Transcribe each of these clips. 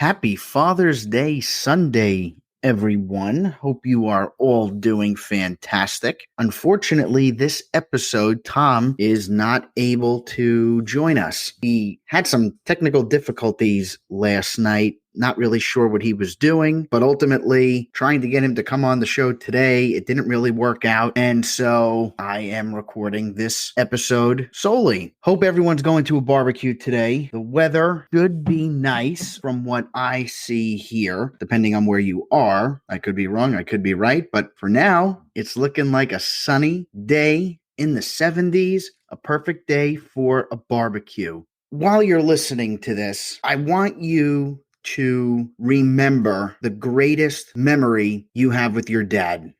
Happy Father's Day Sunday, everyone. Hope you are all doing fantastic. Unfortunately, this episode, Tom is not able to join us. He had some technical difficulties last night. Not really sure what he was doing, but ultimately trying to get him to come on the show today. It didn't really work out. And so I am recording this episode solely. Hope everyone's going to a barbecue today. The weather should be nice from what I see here, depending on where you are. I could be wrong, I could be right, but for now, it's looking like a sunny day in the 70s, a perfect day for a barbecue. While you're listening to this, I want you to remember the greatest memory you have with your dad.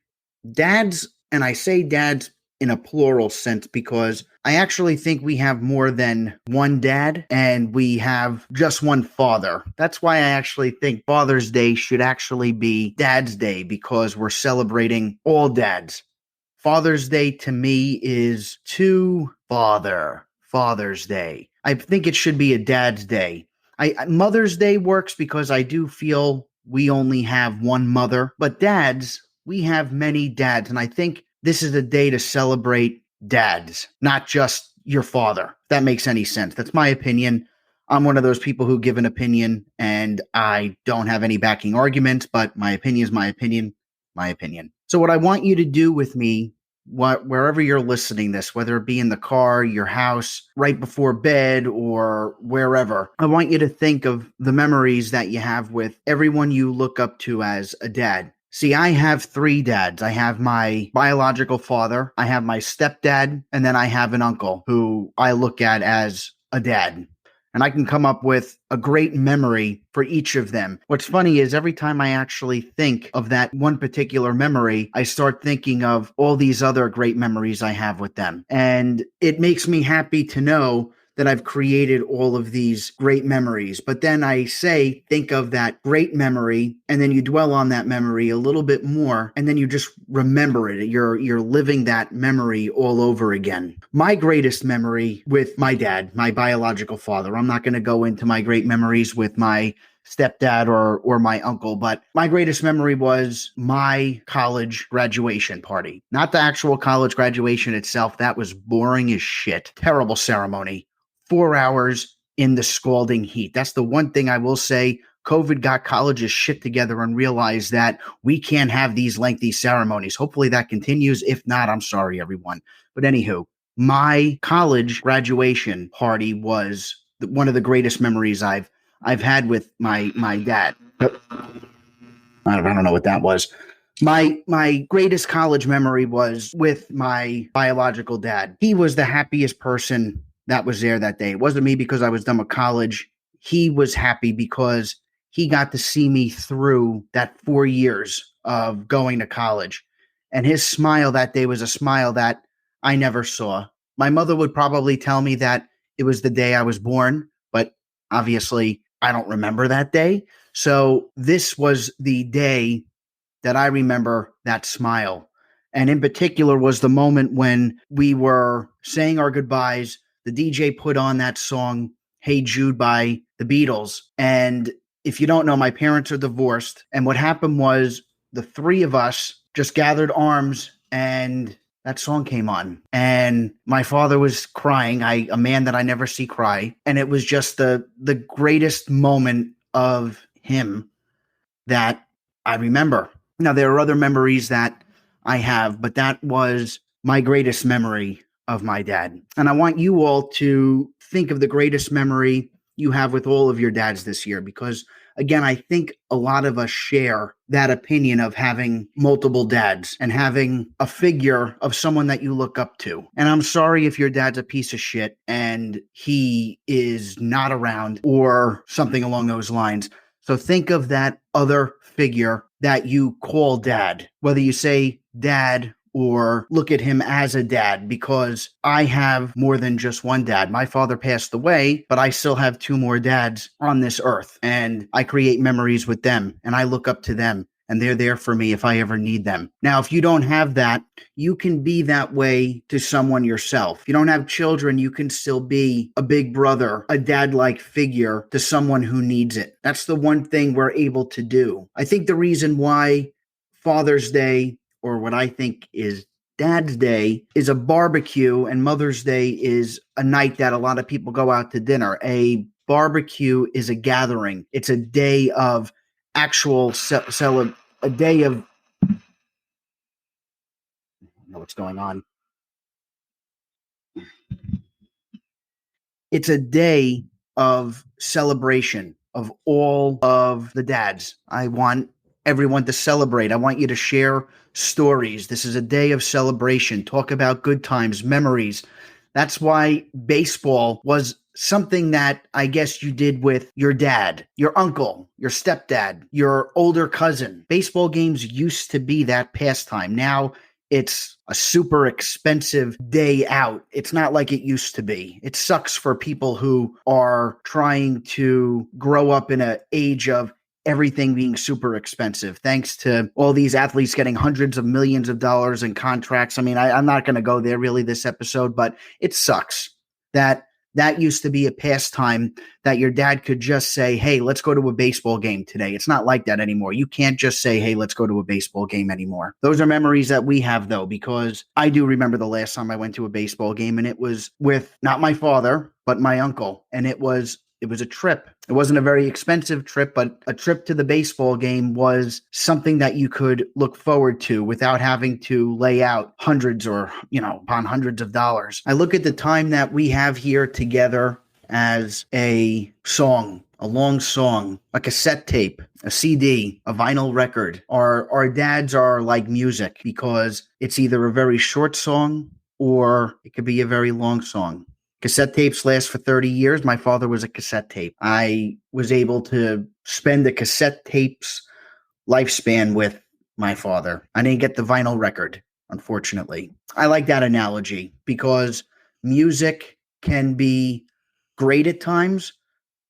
Dads, and I say dads in a plural sense because I actually think we have more than one dad and we have just one father. That's why I actually think Father's Day should actually be Dad's Day because we're celebrating all dads. Father's Day to me is Father's Day. I think it should be a Dad's Day. Mother's Day works because I do feel we only have one mother, but dads, we have many dads, and I think this is a day to celebrate dads, not just your father. If that makes any sense. That's my opinion. I'm one of those people who give an opinion, and I don't have any backing arguments, but my opinion is my opinion, my opinion. So what I want you to do with me, wherever you're listening this, whether it be in the car, your house, right before bed, or wherever, I want you to think of the memories that you have with everyone you look up to as a dad. See, I have three dads. I have my biological father, I have my stepdad, and then I have an uncle who I look at as a dad. And I can come up with a great memory for each of them. What's funny is every time I actually think of that one particular memory, I start thinking of all these other great memories I have with them. And it makes me happy to know that I've created all of these great memories. But then I say, think of that great memory, and then you dwell on that memory a little bit more, and then you just remember it. You're living that memory all over again. My greatest memory with my dad, my biological father, I'm not going to go into my great memories with my stepdad or my uncle, but my greatest memory was my college graduation party. Not the actual college graduation itself. That was boring as shit. Terrible ceremony. 4 hours in the scalding heat. That's the one thing I will say. COVID got colleges shit together and realized that we can't have these lengthy ceremonies. Hopefully that continues. If not, I'm sorry, everyone. But anywho, my college graduation party was one of the greatest memories I've had with my dad. I don't know what that was. My greatest college memory was with my biological dad. He was the happiest person that was there that day. It wasn't me because I was done with college. He was happy because he got to see me through that 4 years of going to college. And his smile that day was a smile that I never saw. My mother would probably tell me that it was the day I was born, but obviously I don't remember that day. So this was the day that I remember that smile. And in particular was the moment when we were saying our goodbyes. The DJ put on that song, Hey Jude by the Beatles. And if you don't know, my parents are divorced. And what happened was the three of us just gathered arms and that song came on. And my father was crying, a man that I never see cry. And it was just the greatest moment of him that I remember. Now, there are other memories that I have, but that was my greatest memory of my dad. And I want you all to think of the greatest memory you have with all of your dads this year, because again, I think a lot of us share that opinion of having multiple dads and having a figure of someone that you look up to. And I'm sorry if your dad's a piece of shit and he is not around or something along those lines. So think of that other figure that you call dad, whether you say dad or look at him as a dad, because I have more than just one dad. My father passed away, but I still have two more dads on this earth, and I create memories with them, and I look up to them. and they're there for me if I ever need them. Now, if you don't have that, you can be that way to someone yourself. If you don't have children, you can still be a big brother, a dad-like figure to someone who needs it. That's the one thing we're able to do. I think the reason why Father's Day, or what I think is Dad's Day, is a barbecue, and Mother's Day is a night that a lot of people go out to dinner. A barbecue is a gathering. It's a day of actual a day of, I don't know what's going on. It's a day of celebration of all of the dads. I want everyone to celebrate. I want you to share stories. This is a day of celebration. Talk about good times, memories. That's why baseball was something that I guess you did with your dad, your uncle, your stepdad, your older cousin. Baseball games used to be that pastime. Now it's a super expensive day out. It's not like it used to be. It sucks for people who are trying to grow up in an age of everything being super expensive, thanks to all these athletes getting hundreds of millions of dollars in contracts. I mean, I'm not going to go there really this episode, but it sucks that that used to be a pastime that your dad could just say, hey, let's go to a baseball game today. It's not like that anymore. You can't just say, hey, let's go to a baseball game anymore. Those are memories that we have, though, because I do remember the last time I went to a baseball game, and it was with not my father, but my uncle. And it was a trip. It wasn't a very expensive trip, but a trip to the baseball game was something that you could look forward to without having to lay out hundreds or, upon hundreds of dollars. I look at the time that we have here together as a song, a long song, a cassette tape, a CD, a vinyl record. Our dads are like music because it's either a very short song or it could be a very long song. Cassette tapes last for 30 years. My father was a cassette tape. I was able to spend the cassette tape's lifespan with my father. I didn't get the vinyl record, unfortunately. I like that analogy because music can be great at times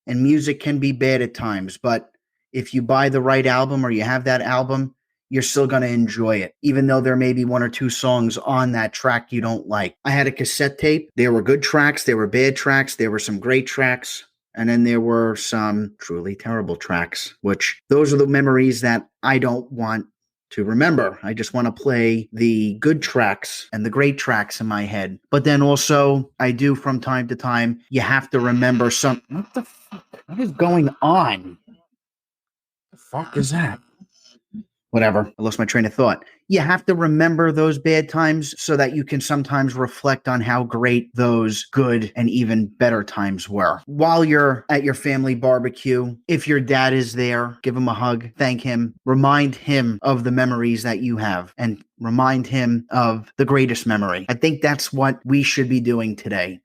and music can be bad at times. But if you buy the right album or you have that album, you're still going to enjoy it, even though there may be one or two songs on that track you don't like. I had a cassette tape. There were good tracks. There were bad tracks. There were some great tracks. And then there were some truly terrible tracks, which those are the memories that I don't want to remember. I just want to play the good tracks and the great tracks in my head. But then also, I do from time to time, you have to remember some. What the fuck? What is going on? What the fuck is that? Whatever. I lost my train of thought. You have to remember those bad times so that you can sometimes reflect on how great those good and even better times were. While you're at your family barbecue, if your dad is there, give him a hug, thank him, remind him of the memories that you have, and remind him of the greatest memory. I think that's what we should be doing today.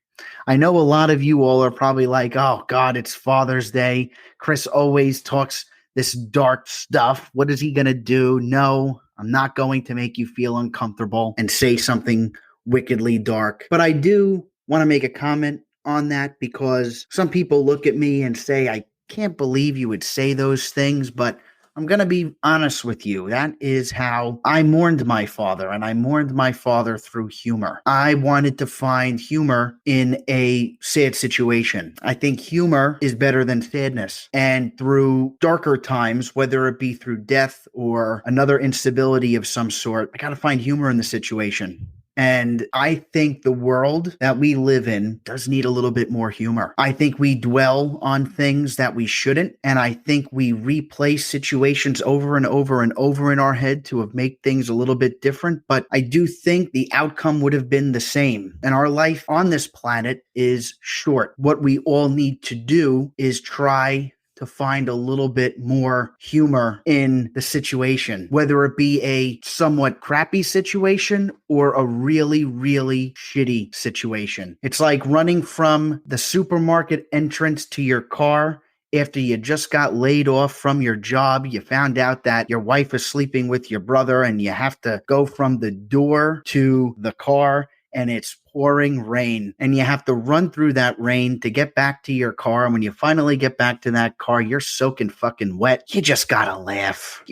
I know a lot of you all are probably like, oh God, it's Father's Day. Chris always talks this dark stuff. What is he going to do? No, I'm not going to make you feel uncomfortable and say something wickedly dark. But I do want to make a comment on that because some people look at me and say, I can't believe you would say those things, but I'm going to be honest with you. That is how I mourned my father, and I mourned my father through humor. I wanted to find humor in a sad situation. I think humor is better than sadness. And through darker times, whether it be through death or another instability of some sort, I got to find humor in the situation. And I think the world that we live in does need a little bit more humor. I think we dwell on things that we shouldn't. And I think we replay situations over and over and over in our head to make things a little bit different. But I do think the outcome would have been the same. And our life on this planet is short. What we all need to do is try to find a little bit more humor in the situation, whether it be a somewhat crappy situation or a really, really shitty situation. It's like running from the supermarket entrance to your car after you just got laid off from your job. You found out that your wife is sleeping with your brother and you have to go from the door to the car and it's pouring rain and you have to run through that rain to get back to your car. And when you finally get back to that car, you're soaking fucking wet. You just gotta laugh.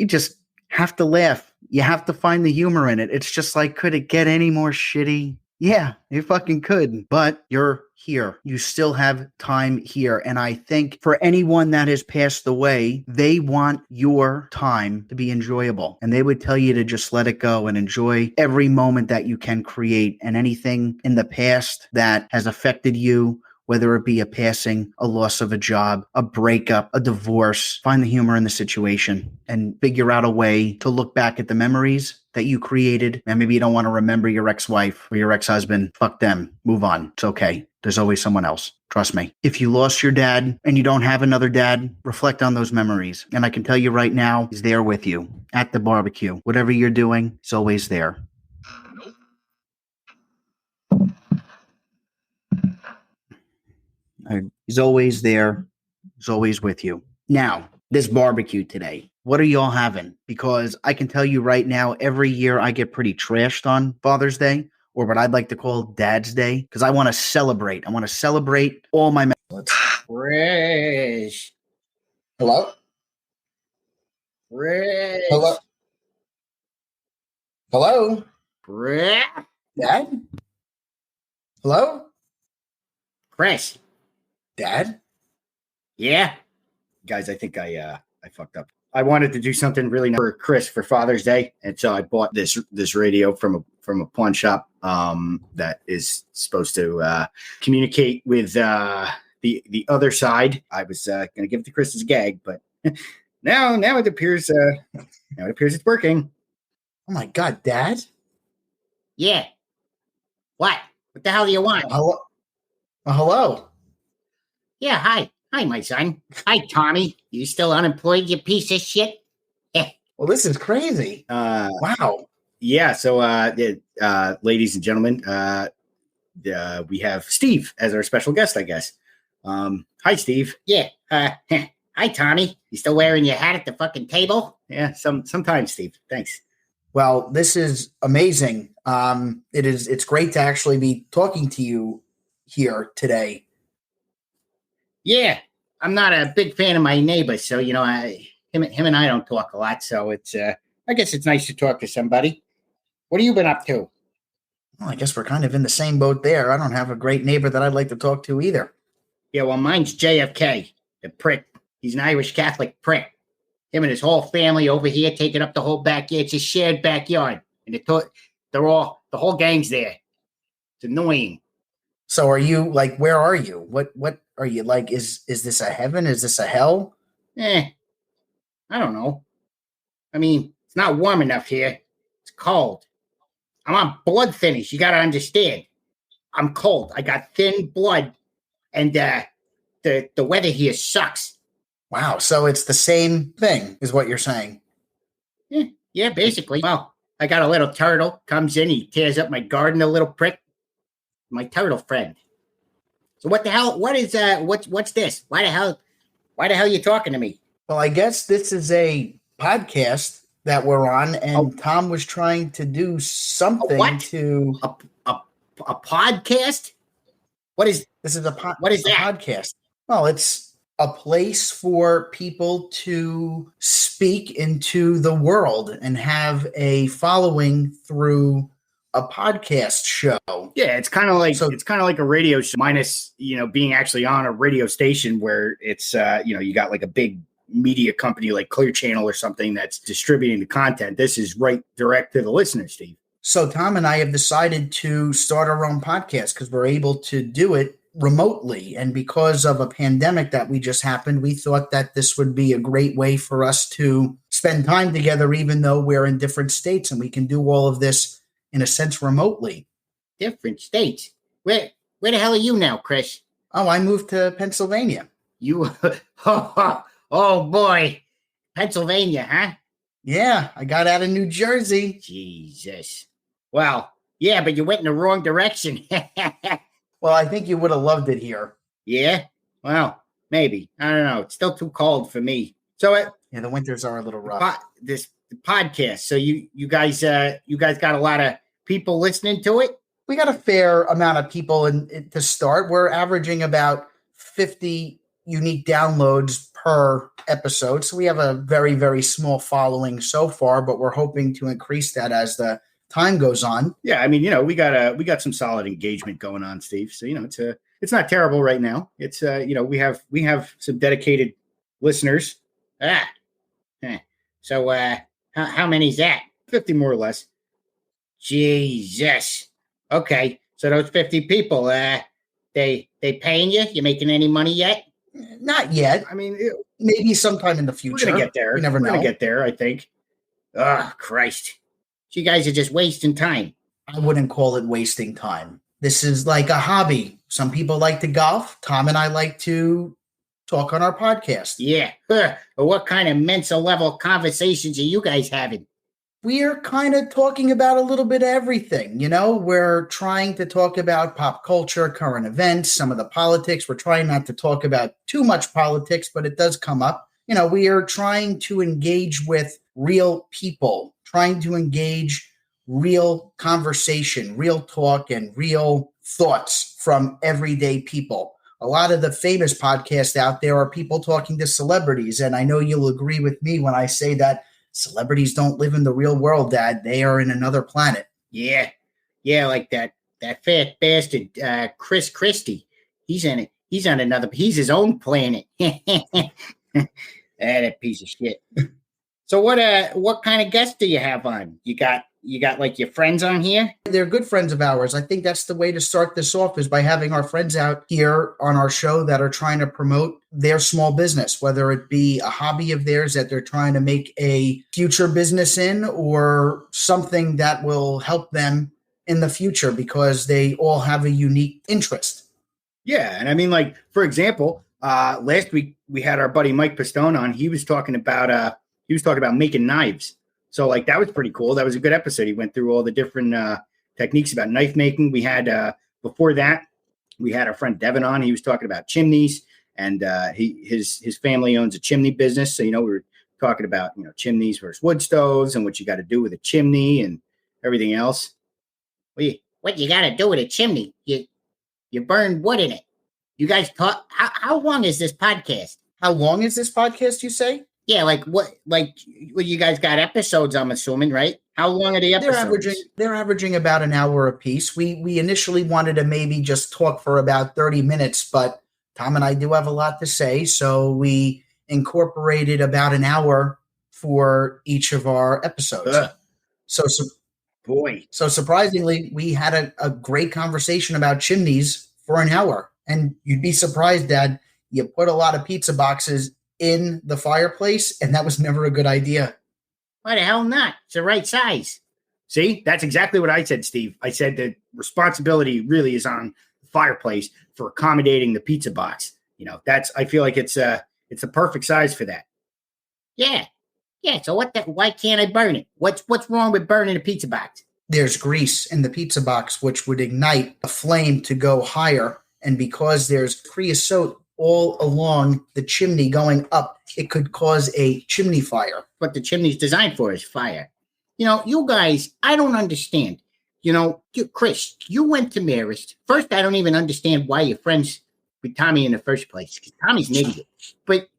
have to laugh. You have to find the humor in it. It's just like, could it get any more shitty? Yeah, it fucking could. But you're here. You still have time here. And I think for anyone that has passed away, they want your time to be enjoyable. And they would tell you to just let it go and enjoy every moment that you can create, and anything in the past that has affected you, whether it be a passing, a loss of a job, a breakup, a divorce. Find the humor in the situation and figure out a way to look back at the memories that you created. And maybe you don't want to remember your ex-wife or your ex-husband. Fuck them. Move on. It's okay. There's always someone else. Trust me. If you lost your dad and you don't have another dad, reflect on those memories. And I can tell you right now, he's there with you at the barbecue. Whatever you're doing, he's always there. He's always there. He's always with you. Now, this barbecue today, what are y'all having? Because I can tell you right now, every year I get pretty trashed on Father's Day, or what I'd like to call Dad's Day, because I want to celebrate. I want to celebrate all my... Fresh. Hello? Fresh. Hello? Hello? Fresh. Dad? Hello? Chris. Dad? Yeah. Guys, I think I fucked up. I wanted to do something really nice for Chris for Father's Day, and so I bought this radio from a pawn shop that is supposed to communicate with the other side. I was going to give it to Chris as a gag, but now it appears it's working. Oh my God, Dad? Yeah. What the hell do you want? Hello? Hello? Yeah, hi, my son. Hi, Tommy. You still unemployed, you piece of shit? Well, this is crazy. Wow. Yeah. So, ladies and gentlemen, we have Steve as our special guest, I guess. Hi, Steve. Yeah. Hi, Tommy. You still wearing your hat at the fucking table? Yeah. Sometimes, Steve. Thanks. Well, this is amazing. It's great to actually be talking to you here today. Yeah, I'm not a big fan of my neighbor, so him and I don't talk a lot. So it's I guess it's nice to talk to somebody. What have you been up to? Well, I guess we're kind of in the same boat there. I don't have a great neighbor that I'd like to talk to either. Yeah, well, mine's JFK, the prick. He's an Irish Catholic prick. Him and his whole family over here taking up the whole backyard. It's a shared backyard, and the whole gang's there. It's annoying. So are you like, where are you? What are you like? Is this a heaven? Is this a hell? I don't know. I mean, it's not warm enough here. It's cold. I'm on blood thinners. You got to understand. I'm cold. I got thin blood, and the weather here sucks. Wow. So it's the same thing, is what you're saying? Yeah, basically. Well, I got a little turtle. Comes in, he tears up my garden, a little prick. My turtle friend. So what the hell? What is what's this? Why the hell are you talking to me? Well, I guess this is a podcast that we're on, and Tom was trying to do something a podcast. What is this? Is what is that podcast? Well, it's a place for people to speak into the world and have a following through a podcast show. Yeah, it's kind of like a radio show, minus being actually on a radio station where it's you got like a big media company like Clear Channel or something that's distributing the content. This is right direct to the listener, Steve. So Tom and I have decided to start our own podcast because we're able to do it remotely, and because of a pandemic that we just happened, we thought that this would be a great way for us to spend time together, even though we're in different states, and we can do all of this in a sense remotely. Different states? Where the hell are you now, Chris? Oh, I moved to Pennsylvania. You oh boy, Pennsylvania, huh? Yeah, I got out of New Jersey. Jesus. Well, yeah, but you went in the wrong direction. Well, I think you would have loved it here. Yeah? Well, maybe. I don't know. It's still too cold for me. So yeah, the winters are a little rough. The podcast. So you guys got a lot of people listening to it? We got a fair amount of people to start. We're averaging about 50 unique downloads per episode. So we have a very, very small following so far, but we're hoping to increase that as the time goes on. Yeah, I mean, we got some solid engagement going on, Steve. So it's not terrible right now. It's we have some dedicated listeners. So how many's that? 50 more or less. Jesus. Okay, so those 50 people, they paying you? You making any money yet? Not yet. I mean, maybe sometime in the future. We're gonna get there. You never know. We're gonna get there, I think. Oh, Christ. You guys are just wasting time. I wouldn't call it wasting time. This is like a hobby. Some people like to golf. Tom and I like to talk on our podcast. Yeah. But what kind of mental level conversations are you guys having? We're kind of talking about a little bit of everything. We're trying to talk about pop culture, current events, some of the politics. We're trying not to talk about too much politics, but it does come up. We are trying to engage with real people, trying to engage real conversation, real talk, and real thoughts from everyday people. A lot of the famous podcasts out there are people talking to celebrities. And I know you'll agree with me when I say that celebrities don't live in the real world, Dad. They are in another planet. Yeah. Yeah, like that fat bastard, Chris Christie. He's on another, he's his own planet. That piece of shit. So what kind of guests do you have on? You got like your friends on here? They're good friends of ours. I think that's the way to start this off, is by having our friends out here on our show that are trying to promote their small business, whether it be a hobby of theirs that they're trying to make a future business in, or something that will help them in the future because they all have a unique interest. Yeah. And I mean, like, for example, last week we had our buddy Mike Pistone on. He was talking about making knives. So like that was pretty cool. That was a good episode. He went through all the different techniques about knife making. We had before that, we had our friend Devin on. He was talking about chimneys, and his family owns a chimney business. So we were talking about chimneys versus wood stoves and what you got to do with a chimney and everything else. What you got to do with a chimney? You burn wood in it. You guys talk. How long is this podcast? How long is this podcast, you say? Yeah, like what you guys got episodes, I'm assuming, right? How long are the episodes? They're averaging about an hour a piece. We initially wanted to maybe just talk for about 30 minutes, but Tom and I do have a lot to say, so we incorporated about an hour for each of our episodes. So surprisingly, we had a great conversation about chimneys for an hour. And you'd be surprised, Dad, you put a lot of pizza boxes in the fireplace, and that was never a good idea. Why the hell not? It's the right size. See, that's exactly what I said, Steve. I said that responsibility really is on the fireplace for accommodating the pizza box. I feel like it's the perfect size for that. Yeah. So why can't I burn it? What's wrong with burning a pizza box? There's grease in the pizza box, which would ignite a flame to go higher. And because there's creosote all along the chimney going up, it could cause a chimney fire. What the chimney's designed for is fire. You guys, I don't understand. Chris, you went to Marist. First, I don't even understand why you're friends with Tommy in the first place, because Tommy's an idiot. But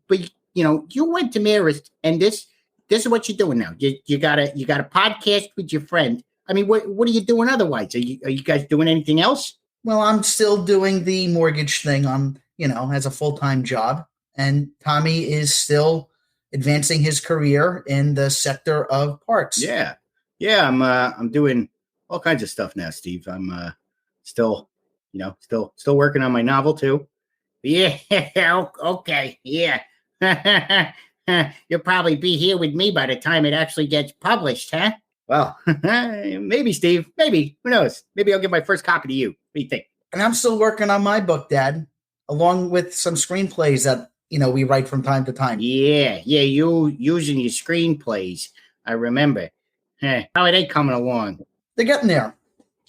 you went to Marist, and this is what you're doing now. You got a podcast with your friend. I mean, what are you doing otherwise? Are you guys doing anything else? Well, I'm still doing the mortgage thing on, as a full-time job. And Tommy is still advancing his career in the sector of parts. Yeah. I'm doing all kinds of stuff now, Steve. I'm still working on my novel too. Yeah. Okay. Yeah. You'll probably be here with me by the time it actually gets published, huh? Well, maybe, Steve. Maybe. Who knows? Maybe I'll give my first copy to you. What do you think? And I'm still working on my book, Dad, along with some screenplays that, we write from time to time. Yeah, you using your screenplays. I remember. How are they coming along? They're getting there.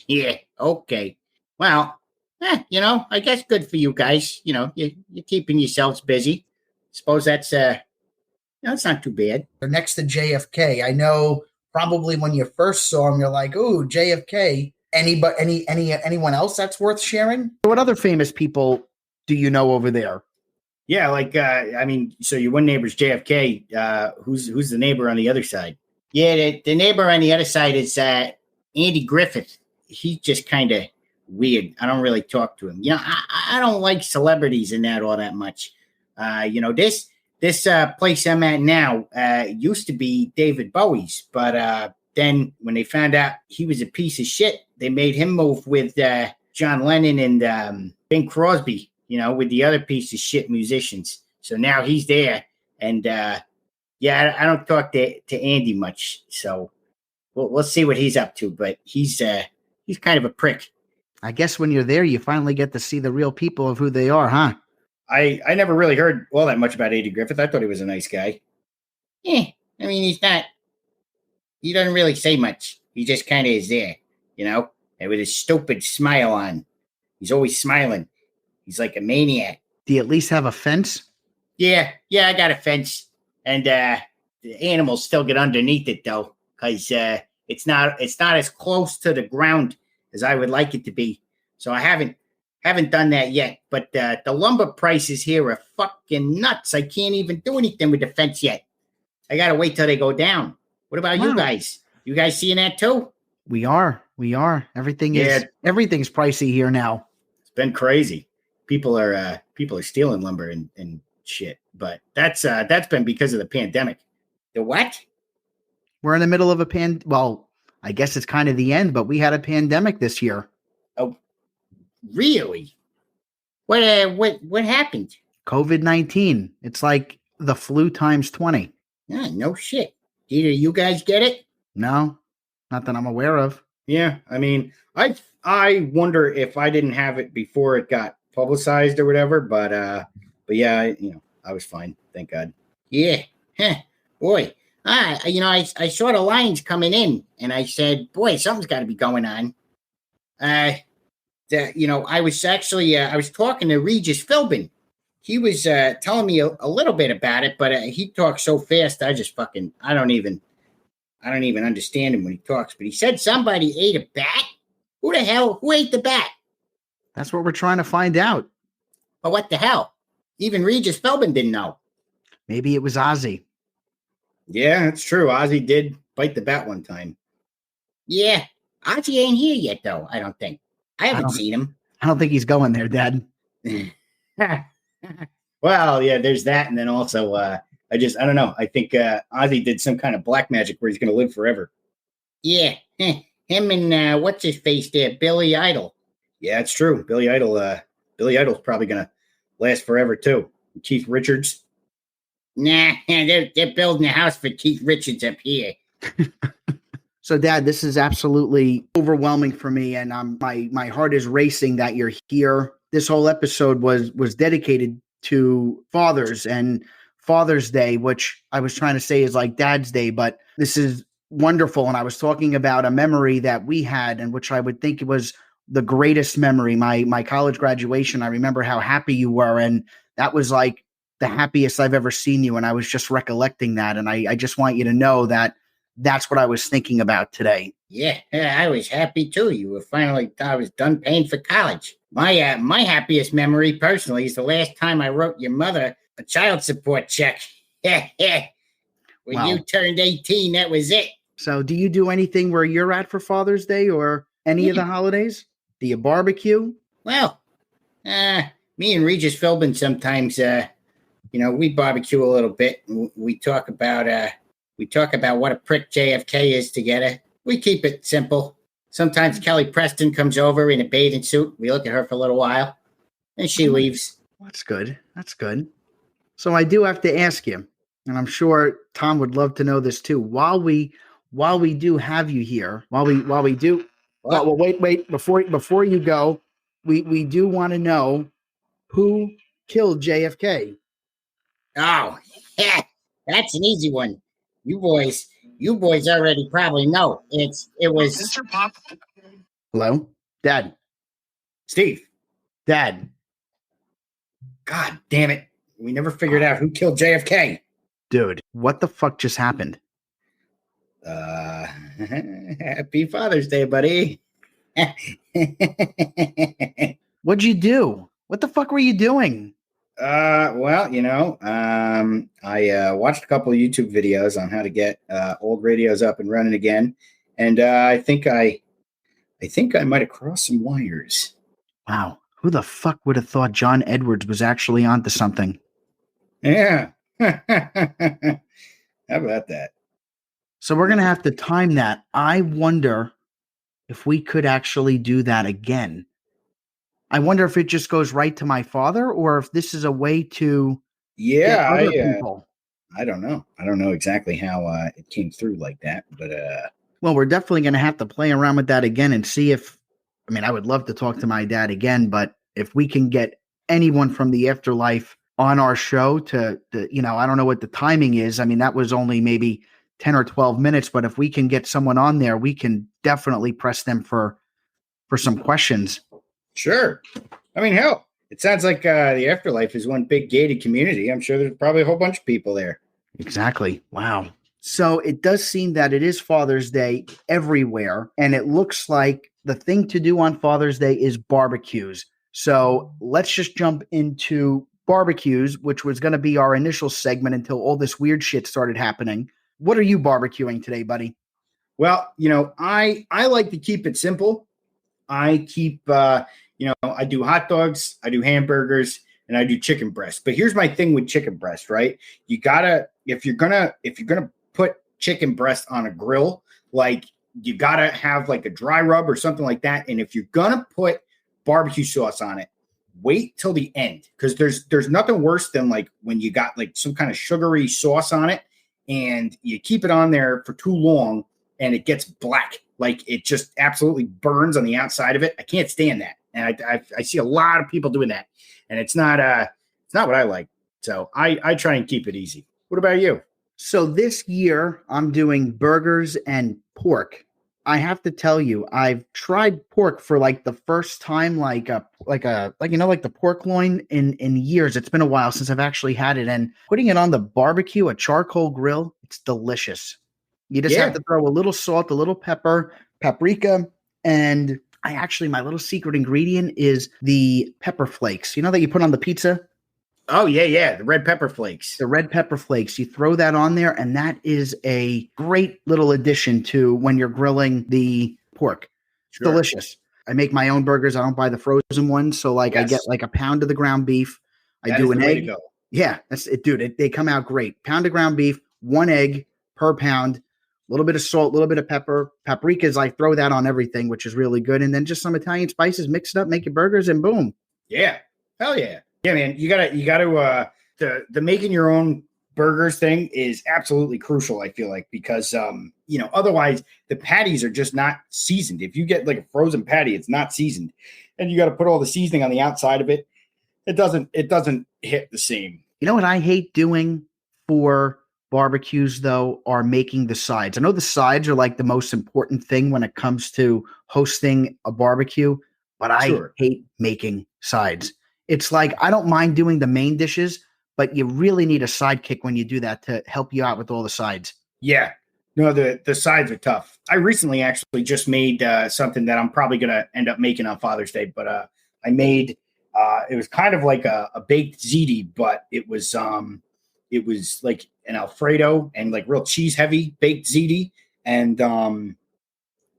Yeah, okay. Well, I guess good for you guys. You're keeping yourselves busy. Suppose that's it's not too bad. They're next to JFK. I know probably when you first saw him, you're like, ooh, JFK. Anyone else that's worth sharing? What other famous people do you know over there? Yeah, like I mean, so your one neighbor's JFK. Who's the neighbor on the other side? Yeah, the neighbor on the other side is Andy Griffith. He's just kind of weird. I don't really talk to him. I don't like celebrities and that all that much. This place I'm at now used to be David Bowie's, but then when they found out he was a piece of shit, they made him move with John Lennon and Bing Crosby, with the other piece of shit musicians. So now he's there. And yeah, I don't talk to Andy much. So we'll see what he's up to. But he's kind of a prick. I guess when you're there, you finally get to see the real people of who they are, huh? I never really heard all that much about Andy Griffith. I thought he was a nice guy. Yeah, I mean, he's not. He doesn't really say much. He just kind of is there, and with his stupid smile on. He's always smiling. He's like a maniac. Do you at least have a fence? Yeah, I got a fence, and the animals still get underneath it though, because it's not as close to the ground as I would like it to be. So I haven't done that yet. But the lumber prices here are fucking nuts. I can't even do anything with the fence yet. I gotta wait till they go down. What about you guys? You guys seeing that too? We are. Everything's pricey here now. It's been crazy. People are stealing lumber and shit. But that's been because of the pandemic. The what? We're in the middle of a well, I guess it's kind of the end, but we had a pandemic this year. Oh, really? What happened? COVID-19. It's like the flu times 20. Yeah, no shit. Did you guys get it? No, not that I'm aware of. Yeah, I mean, I wonder if I didn't have it before it got publicized or whatever, but yeah, I was fine, thank God. Yeah, boy, I saw the lines coming in, and I said, boy, something's got to be going on. I was actually I was talking to Regis Philbin. He was telling me a little bit about it, but he talks so fast, I don't even understand him when he talks. But he said somebody ate a bat. Who ate the bat? That's what we're trying to find out. But what the hell? Even Regis Philbin didn't know. Maybe it was Ozzy. Yeah, that's true. Ozzy did bite the bat one time. Yeah, Ozzy ain't here yet, though, I don't think. I haven't seen him. I don't think he's going there, Dad. Well, yeah, there's that. And then also, I don't know. I think Ozzy did some kind of black magic where he's going to live forever. Yeah, him and what's his face there, Billy Idol. Yeah, it's true. Billy Idol's probably going to last forever, too. Keith Richards. Nah, they're building a house for Keith Richards up here. So, Dad, this is absolutely overwhelming for me, and my heart is racing that you're here. This whole episode was dedicated to fathers and Father's Day, which I was trying to say is like Dad's Day, but this is wonderful. And I was talking about a memory that we had, and which I would think was the greatest memory, my college graduation. I remember how happy you were, and that was like the happiest I've ever seen you. And I was just recollecting that, and I just want you to know that that's what I was thinking about today. Yeah, I was happy too. I was done paying for college. My happiest memory personally is the last time I wrote your mother a child support check. When you turned 18, that was it. So do you do anything where you're at for Father's Day or any of the holidays? Do you barbecue? Well, me and Regis Philbin sometimes, we barbecue a little bit. We talk about what a prick JFK is together. We keep it simple. Sometimes Kelly Preston comes over in a bathing suit. We look at her for a little while, and she leaves. That's good. So I do have to ask you, and I'm sure Tom would love to know this too. While we do have you here, while we do, well, wait before you go, we do want to know who killed JFK. Oh, yeah, that's an easy one. You boys already probably know. It was Mr. Pop. Hello, Dad. Steve. Dad. God damn it. We never figured out who killed JFK. Dude, what the fuck just happened? Happy Father's Day, buddy. What'd you do? What the fuck were you doing? Well, I watched a couple of YouTube videos on how to get old radios up and running again, and I think I might have crossed some wires. Wow. Who the fuck would have thought John Edwards was actually onto something? Yeah. How about that? So we're going to have to time that. I wonder if we could actually do that again. I wonder if it just goes right to my father or if this is a way to get Yeah, other people. I don't know. I don't know exactly how it came through like that, but Well, we're definitely going to have to play around with that again and see if, I mean, I would love to talk to my dad again, but if we can get anyone from the afterlife on our show to I don't know what the timing is. I mean, that was only maybe 10 or 12 minutes, but if we can get someone on there, we can definitely press them for some questions. sure. I mean, hell, it sounds like the afterlife is one big gated community. I'm sure there's probably a whole bunch of people there. Exactly. Wow. So it does seem that it is Father's Day everywhere, and it looks like the thing to do on Father's Day is barbecues. So let's just jump into barbecues, which was going to be our initial segment until all this weird shit started happening. What are you barbecuing today, buddy? Well, I like to keep it simple. I keep I do hot dogs, I do hamburgers, and I do chicken breast. But here's my thing with chicken breast, right? You gotta if you're gonna put chicken breast on a grill, like you gotta have like a dry rub or something like that. And if you're gonna put barbecue sauce on it, wait till the end because there's nothing worse than like when you got like some kind of sugary sauce on it and you keep it on there for too long and it gets black. Like it just absolutely burns on the outside of it. I can't stand that. And I see a lot of people doing that. And it's not what I like. So I try and keep it easy. What about you? So this year I'm doing burgers and pork. I have to tell you, I've tried pork for like the first time, like the pork loin in years. It's been a while since I've actually had it, and putting it on the barbecue, a charcoal grill, it's delicious. You just have to throw a little salt, a little pepper, paprika, and my little secret ingredient is the pepper flakes. You know that you put on the pizza? Oh, yeah. The red pepper flakes. The red pepper flakes. You throw that on there, and that is a great little addition to when you're grilling the pork. It's delicious. I make my own burgers. I don't buy the frozen ones. So I get like a pound of the ground beef. I do an egg. Yeah, that's it, dude. They come out great. Pound of ground beef, 1 egg per pound, a little bit of salt, a little bit of pepper. Paprikas, I throw that on everything, which is really good. And then just some Italian spices, mix it up, make your burgers, and boom. Yeah. Hell yeah. Yeah, man, you gotta the making your own burgers thing is absolutely crucial, I feel like, because otherwise the patties are just not seasoned. If you get like a frozen patty, it's not seasoned. And you got to put all the seasoning on the outside of it. It doesn't hit the same. You know what I hate doing for barbecues though are making the sides. I know the sides are like the most important thing when it comes to hosting a barbecue, but I hate making sides. It's like, I don't mind doing the main dishes, but you really need a sidekick when you do that to help you out with all the sides. Yeah. No, the sides are tough. I recently actually just made something that I'm probably going to end up making on Father's Day, but I made, it was kind of like a baked ziti, but it was like an Alfredo and like real cheese heavy baked ziti. And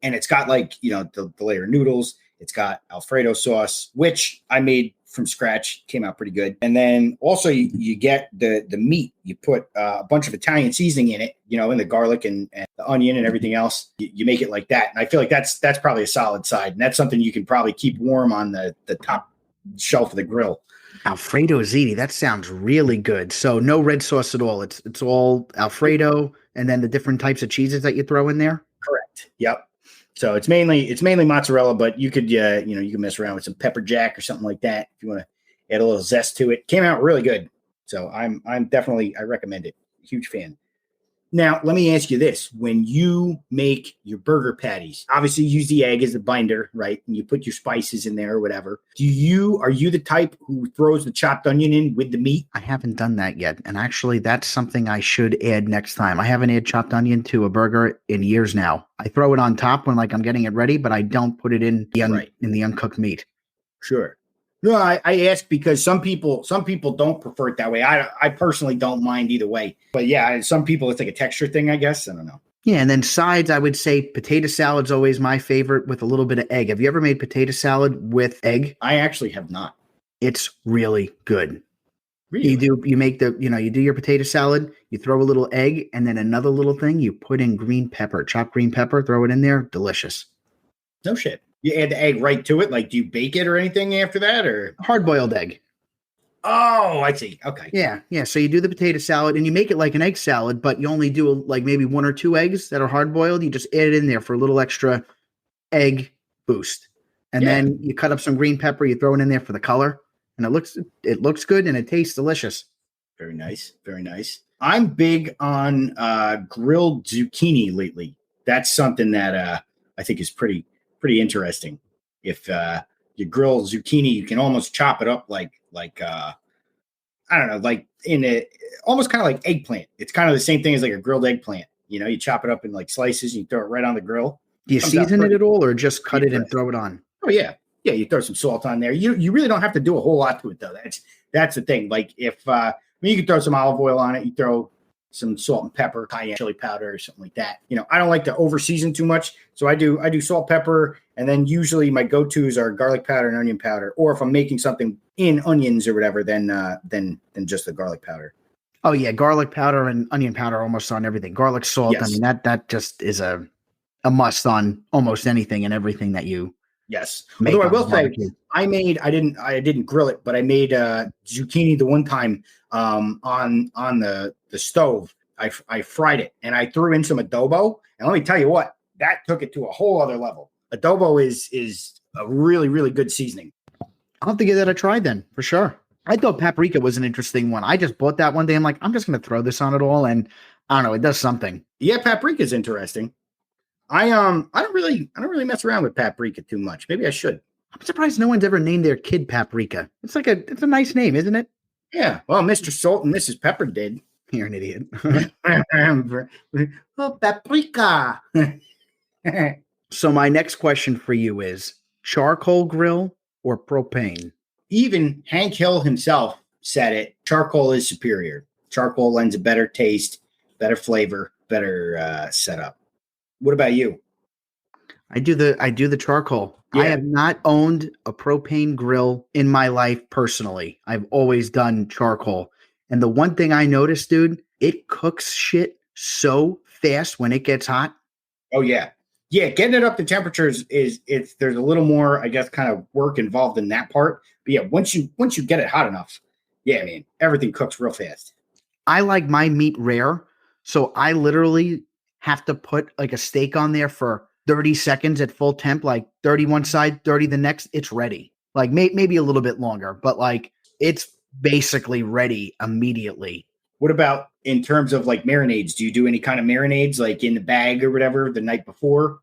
it's got like, the layer of noodles. It's got Alfredo sauce, which I made from scratch, came out pretty good. And then also you get the meat. You put a bunch of Italian seasoning in it, in the garlic and the onion and everything else. You make it like that. And I feel like that's probably a solid side. And that's something you can probably keep warm on the top shelf of the grill. Alfredo ziti, that sounds really good. So no red sauce at all. It's all Alfredo and then the different types of cheeses that you throw in there. Correct. Yep. So it's mainly mozzarella, but you could you can mess around with some pepper jack or something like that if you want to add a little zest to it. Came out really good. So I'm definitely, I recommend it. Huge fan. Now, let me ask you this. When you make your burger patties, obviously you use the egg as the binder, right? And you put your spices in there or whatever. Are you the type who throws the chopped onion in with the meat? I haven't done that yet. And actually, that's something I should add next time. I haven't added chopped onion to a burger in years now. I throw it on top when I'm getting it ready, but I don't put it in the uncooked meat. Sure. No, I ask because some people don't prefer it that way. I personally don't mind either way. But yeah, some people it's like a texture thing, I guess. I don't know. Yeah, and then sides, I would say potato salad's always my favorite with a little bit of egg. Have you ever made potato salad with egg? I actually have not. It's really good. Really? You make you do your potato salad, you throw a little egg, and then another little thing, you put in green pepper, chopped green pepper, throw it in there, delicious. No shit. You add the egg right to it? Like, do you bake it or anything after that? Or Hard-boiled egg. Oh, I see. Okay. Yeah. So you do the potato salad and you make it like an egg salad, but you only do like maybe 1 or 2 eggs that are hard-boiled. You just add it in there for a little extra egg boost. And then you cut up some green pepper, you throw it in there for the color, and it looks good and it tastes delicious. Very nice. Very nice. I'm big on grilled zucchini lately. That's something that I think is pretty interesting. If you grill zucchini, you can almost chop it up like I don't know, like in a almost kind of like eggplant. It's kind of the same thing as like a grilled eggplant. You know, you chop it up in like slices and you throw it right on the grill. Do you season it at all or just cut it and throw it on? Oh yeah. Yeah, you throw some salt on there. You really don't have to do a whole lot to it though. That's the thing. Like if you can throw some olive oil on it, you throw some salt and pepper, cayenne chili powder or something like that. You know, I don't like to over season too much. So I do salt, pepper, and then usually my go-tos are garlic powder and onion powder. Or if I'm making something in onions or whatever, then just the garlic powder. Oh yeah, garlic powder and onion powder almost on everything. Garlic salt. Yes. I mean that just is a must on almost anything and everything that you Yes. Although I will say I didn't grill it, but I made zucchini the one time on the stove. I fried it and I threw in some adobo. And let me tell you what, that took it to a whole other level. Adobo is a really, really good seasoning. I'll have to give that a try then, for sure. I thought paprika was an interesting one. I just bought that one day. I'm like, I'm just going to throw this on it all. And I don't know, it does something. Yeah, paprika is interesting. I don't really mess around with paprika too much. Maybe I should. I'm surprised no one's ever named their kid Paprika. It's a nice name, isn't it? Yeah. Well, Mr. Salt and Mrs. Pepper did. You're an idiot. Oh, paprika. So my next question for you is charcoal grill or propane? Even Hank Hill himself said it. Charcoal is superior. Charcoal lends a better taste, better flavor, better setup. What about you? I do the charcoal. Yeah. I have not owned a propane grill in my life personally. I've always done charcoal. And the one thing I noticed, dude, it cooks shit so fast when it gets hot. Oh yeah. Yeah, getting it up to temperatures there's a little more, I guess, kind of work involved in that part. But yeah, once you get it hot enough, yeah, man, everything cooks real fast. I like my meat rare, so I literally have to put like a steak on there for 30 seconds at full temp, like 30 one side, 30 the next. It's ready. Like maybe a little bit longer, but like it's basically ready immediately. What about in terms of like marinades? Do you do any kind of marinades like in the bag or whatever the night before?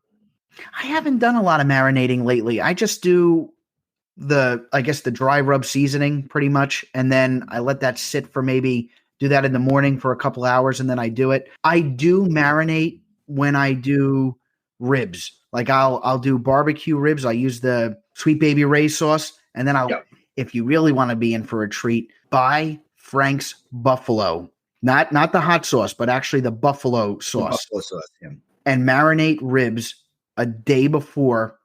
I haven't done a lot of marinating lately. I just do the dry rub seasoning pretty much. And then I let that sit for do that in the morning for a couple hours. And then I do it. I do marinate when I do ribs. Like I'll do barbecue ribs. I use the Sweet Baby Ray's sauce. And then if you really want to be in for a treat, buy Frank's Buffalo, not the hot sauce, but actually the buffalo sauce. The buffalo sauce, yeah. And marinate ribs a day before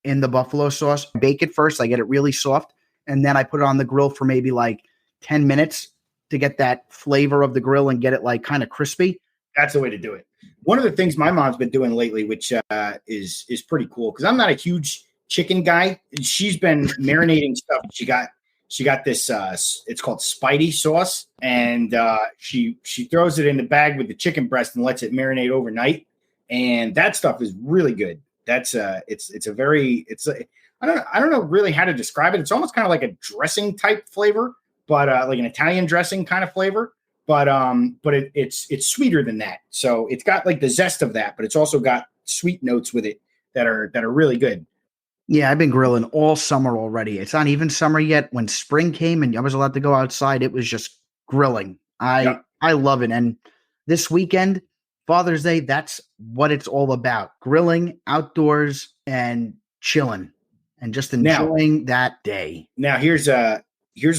in the buffalo sauce. Bake it first. I get it really soft. And then I put it on the grill for maybe like 10 minutes to get that flavor of the grill and get it like kind of crispy. That's the way to do it. One of the things my mom's been doing lately, which is pretty cool, because I'm not a huge chicken guy. She's been marinating stuff. She got this it's called Spidey sauce, and she throws it in the bag with the chicken breast and lets it marinate overnight, and that stuff is really good. That's I don't know really how to describe it. It's almost kind of like a dressing type flavor, but like an Italian dressing kind of flavor, but it's sweeter than that. So it's got like the zest of that, but it's also got sweet notes with it that are really good. Yeah, I've been grilling all summer already. It's not even summer yet. When spring came and I was allowed to go outside, it was just grilling. I love it. And this weekend, Father's Day, that's what it's all about. Grilling, outdoors, and chilling. and just enjoying that day. Now here's a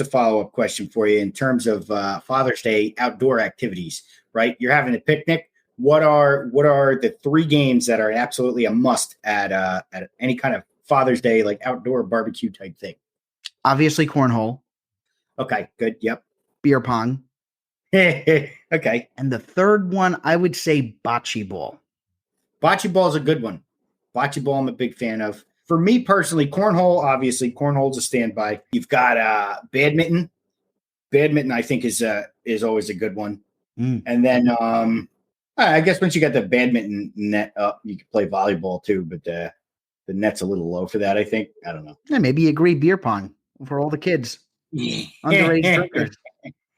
follow-up question for you in terms of Father's Day outdoor activities, right? You're having a picnic. What are the 3 games that are absolutely a must at any kind of Father's Day, like outdoor barbecue type thing? Obviously, cornhole, Okay, good. Yep. beer pong, Okay. and the third one, I would say bocce ball. Bocce ball is a good one. Bocce ball, I'm a big fan of. For me personally, cornhole, obviously, cornhole's a standby. You've got badminton. Badminton, I think, is always a good one. And then I guess once you got the badminton net up, you can play volleyball too, but the net's a little low for that, I think. I don't know. Yeah, maybe agree beer pong for all the kids. Underage drinkers.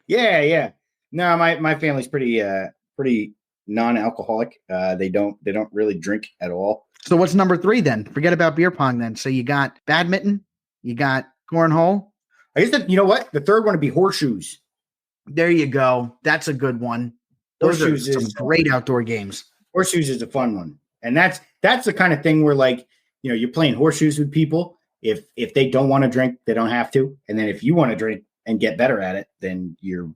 Yeah. No, my family's pretty non-alcoholic. They don't really drink at all. So what's number 3 then? Forget about beer pong then. So you got badminton, you got cornhole. I guess you know what? The third one would be horseshoes. There you go. That's a good one. Those Horseshoes are some great outdoor games. Horseshoes is a fun one. And that's the kind of thing where, like, you know, you're playing horseshoes with people. If they don't want to drink, they don't have to. And then if you want to drink and get better at it, then you're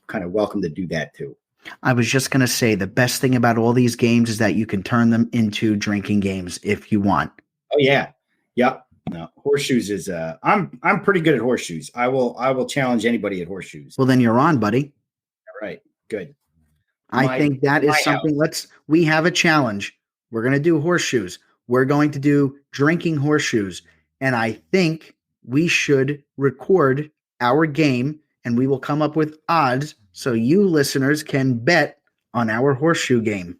kind of welcome to do that too. I was just going to say the best thing about all these games is that you can turn them into drinking games if you want. Oh yeah. Yep. No, horseshoes is I'm pretty good at horseshoes. I will challenge anybody at horseshoes. Well, then you're on, buddy. All right. Good. I think that is something. We have a challenge. We're going to do horseshoes. We're going to do drinking horseshoes. And I think we should record our game and we will come up with odds so you listeners can bet on our horseshoe game.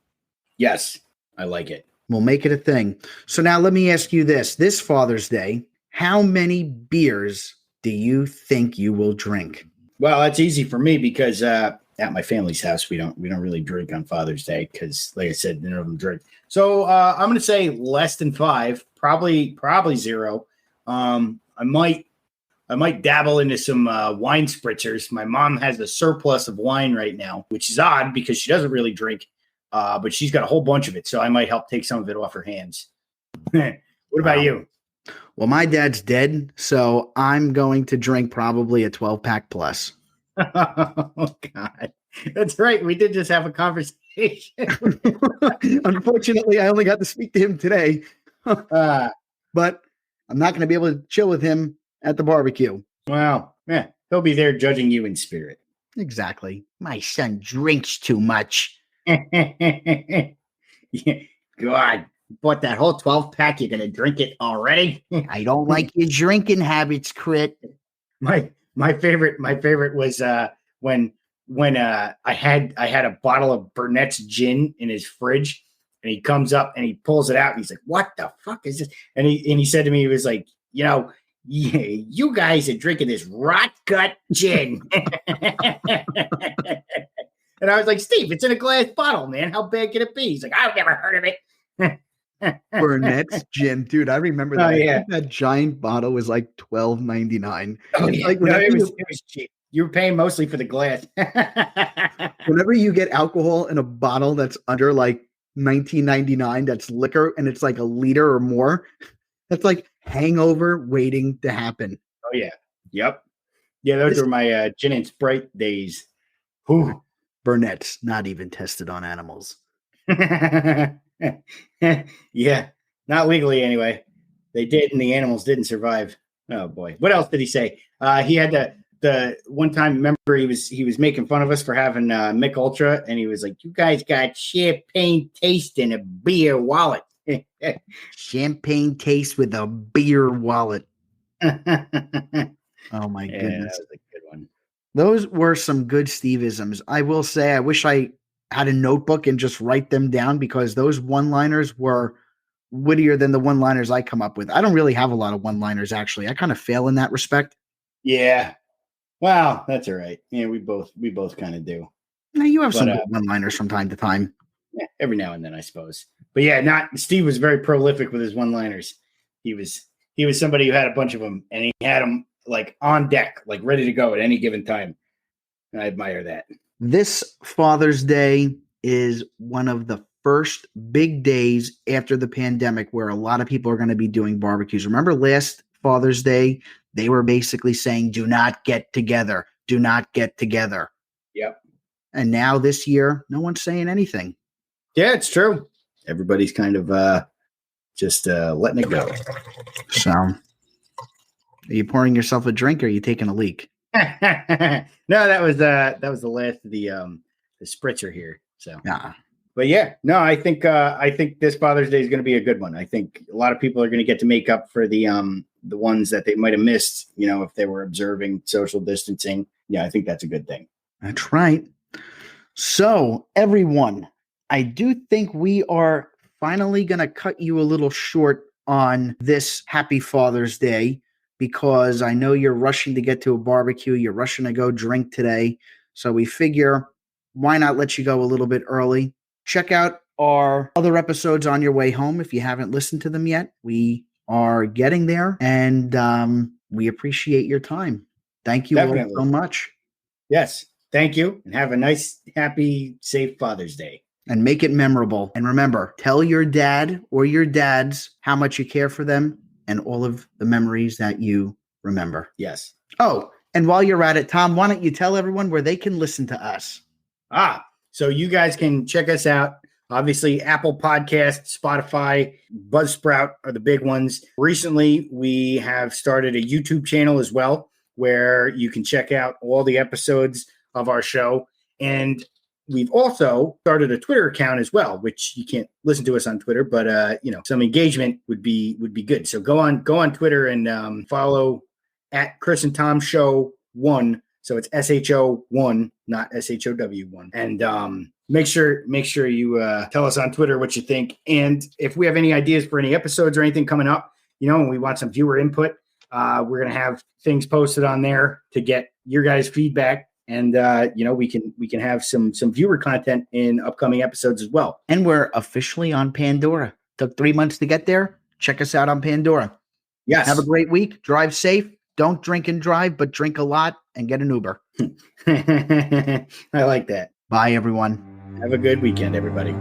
Yes, I like it. We'll make it a thing. So now let me ask you this Father's Day, how many beers do you think you will drink? Well, that's easy for me because at my family's house, we don't really drink on Father's Day because, like I said, none of them drink. So I'm going to say less than 5, probably 0. I might dabble into some wine spritzers. My mom has a surplus of wine right now, which is odd because she doesn't really drink, but she's got a whole bunch of it. So I might help take some of it off her hands. What about you? Well, my dad's dead, so I'm going to drink probably a 12-pack plus. Oh, God. That's right. We did just have a conversation. Unfortunately, I only got to speak to him today. But I'm not going to be able to chill with him at the barbecue. Wow. Yeah. He'll be there judging you in spirit. Exactly. My son drinks too much. Yeah. God. Bought that whole 12-pack. You're going to drink it already? I don't like your drinking habits, Crit. My favorite was when I had a bottle of Burnett's gin in his fridge, and he comes up and he pulls it out and he's like, "What the fuck is this?" And he said to me, he was like, "You know, you guys are drinking this rot gut gin." And I was like, "Steve, it's in a glass bottle, man. How bad can it be?" He's like, "I've never heard of it." Burnett's gin, dude. I remember that. Oh, yeah. I think that giant bottle was like $12.99. Oh, yeah. Like No, it was cheap. You were paying mostly for the glass. whenever you get alcohol in a bottle that's under like $19.99, that's liquor, and it's like a liter or more, that's like hangover waiting to happen. Oh yeah. Yep. Yeah, those were my gin and Sprite days. Whew. Burnett's not even tested on animals. Yeah, not legally anyway. They did, and the animals didn't survive. Oh boy. What else did he say? He had the one time, remember, he was making fun of us for having Mick Ultra, and he was like, "You guys got champagne taste in a beer wallet." Champagne taste with a beer wallet. Oh my Yeah, goodness. that was a good one. Those were some good Steve-isms. I will say, I wish I had a notebook and just write them down because those one-liners were wittier than the one-liners I come up with. I don't really have a lot of one-liners, actually. I kind of fail in that respect. Yeah. Wow, that's all right. Yeah, we both kind of do. Now, you have some good one-liners from time to time. Yeah, every now and then, I suppose. But yeah, Steve was very prolific with his one-liners. He was somebody who had a bunch of them, and he had them like on deck, like ready to go at any given time. And I admire that. This Father's Day is one of the first big days after the pandemic where a lot of people are going to be doing barbecues. Remember last Father's Day, they were basically saying, do not get together. Do not get together. Yep. And now this year, no one's saying anything. Yeah, it's true. Everybody's kind of just letting it go. So, are you pouring yourself a drink or are you taking a leak? No, that was the last of the spritzer here. So, Yeah. But yeah, no, I think this Father's Day is going to be a good one. I think a lot of people are going to get to make up for the ones that they might have missed, if they were observing social distancing. Yeah, I think that's a good thing. That's right. So, everyone, I do think we are finally going to cut you a little short on this Happy Father's Day because I know you're rushing to get to a barbecue. You're rushing to go drink today. So we figure, why not let you go a little bit early? Check out our other episodes on your way home if you haven't listened to them yet. We are getting there, and we appreciate your time. Thank you all so much. Yes. Thank you, and have a nice, happy, safe Father's Day. And make it memorable. And remember, tell your dad or your dads how much you care for them and all of the memories that you remember. Yes. Oh, and while you're at it, Tom, why don't you tell everyone where they can listen to us? So you guys can check us out. Obviously, Apple Podcasts, Spotify, Buzzsprout are the big ones. Recently, we have started a YouTube channel as well, where you can check out all the episodes of our show. And we've also started a Twitter account as well, which you can't listen to us on Twitter, but some engagement would be good. So go on Twitter and follow at Chris and Tom Show 1. So it's SHO1, not SHOW1. And make sure you tell us on Twitter what you think. And if we have any ideas for any episodes or anything coming up, and we want some viewer input, we're going to have things posted on there to get your guys' feedback. And, we can have some viewer content in upcoming episodes as well. And we're officially on Pandora. Took 3 months to get there. Check us out on Pandora. Yes. Have a great week. Drive safe. Don't drink and drive, but drink a lot and get an Uber. I like that. Bye, everyone. Have a good weekend, everybody.